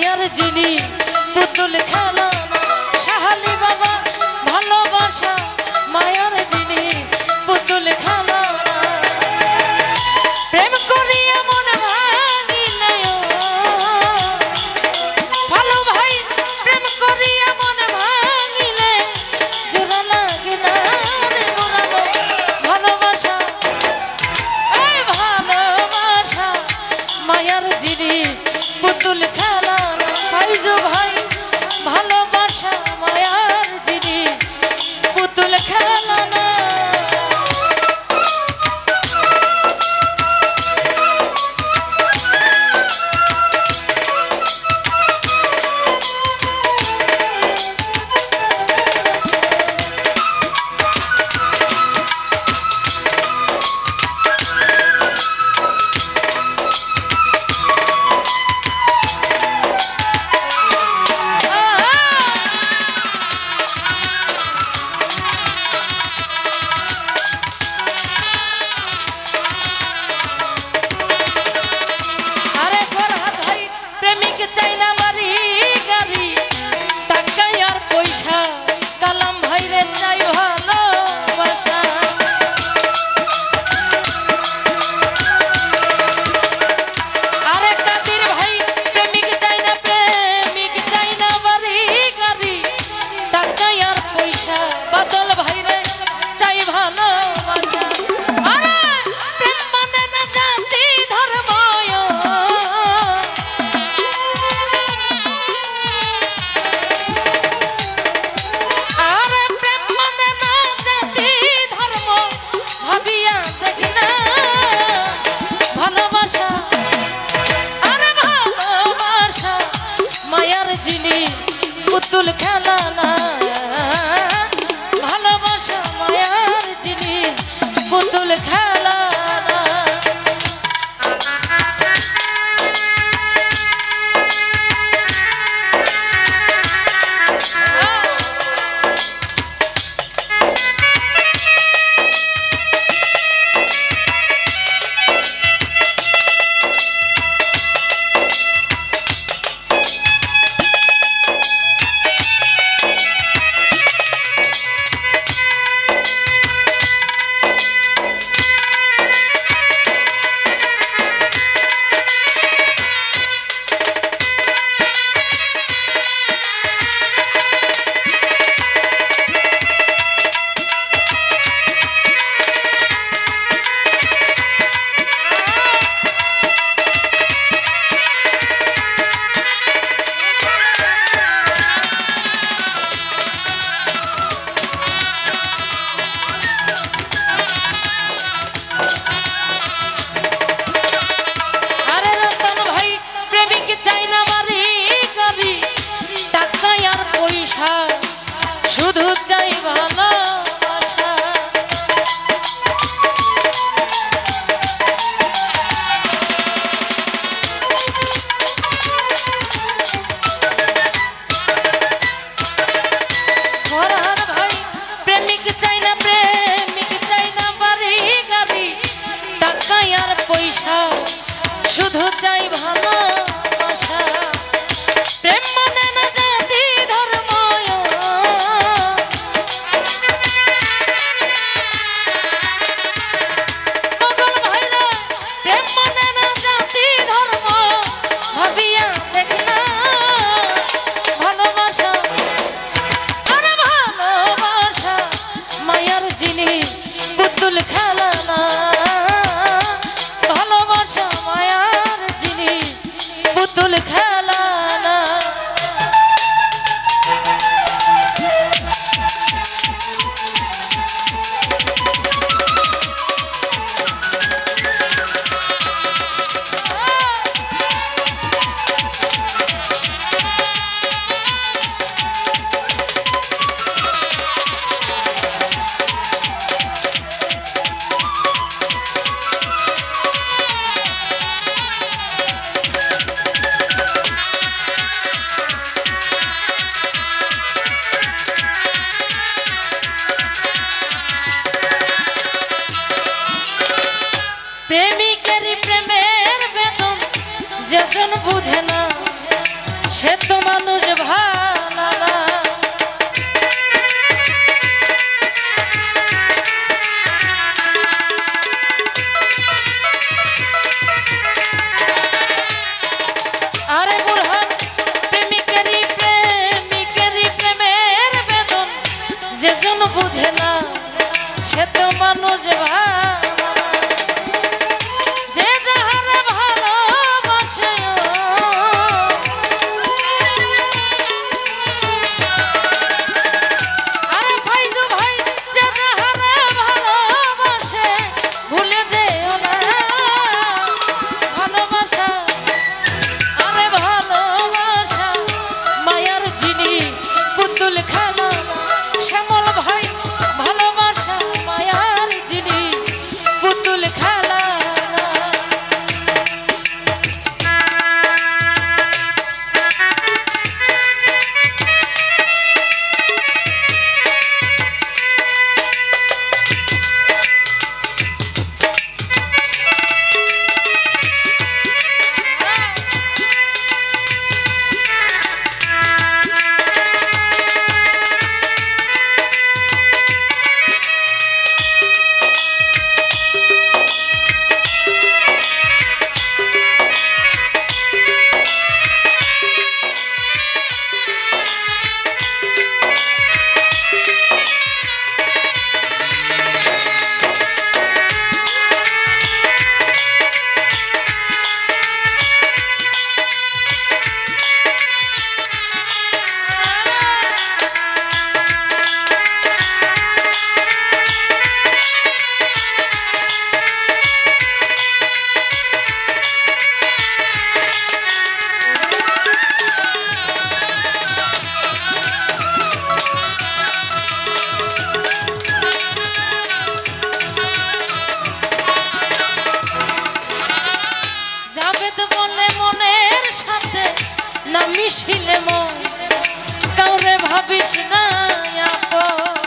মায়ার জিনিস পুতুল খেলা শাহালি বাবা ভালোবাসা মায়ার জিনিস পুতুল খেলা প্রেম করিয়া মন ভাঙিলে ভালো ভাই প্রেম করিয়া মন ভাঙিলে জোড়া লাগে না রে মোরানো ভালোবাসা এই ভালোবাসা মায়ার জিনিস পুতুল খেলা ফাইজু ভাই ভালোবাসা মায়ার জিনিস পুতুল খেলা না চাই না বাড়ি গাড়ি টাকা আর পয়সা কালাম ভাইরে চাই ভালোবাসা আরে কাদির ভাই প্রেমিক চাই না বাড়ি গাড়ি টাকা আর পয়সা বাদল ভাইরে চাই ভালোবাসা আরে প্রেম মানে না জাতি ধর্ম পুতুল খেলা না ভালোবাসা মায়ার জিনিস পুতুল খেলা না সে তো মানুষ ভালো না। আরে বুরহান প্রেমিকেরই প্রেমের বেদন যেজন বুঝে না সে তো মানুষ ভালো না। যে যাহারে ভালোবাসে আরে ফাইজু ভাই যে যাহারে ভালোবাসে ভুলে যেও না ভালোবাসা। আরে ভালোবাসা মায়ার যিনি পুতুল খেলা শ্যামল ভাই ভালোবাসা মায়ার যিনি পুতুল খেলা। বলে মনের সাথে না মিশিলে মন কাউরে ভাবিস না আপন।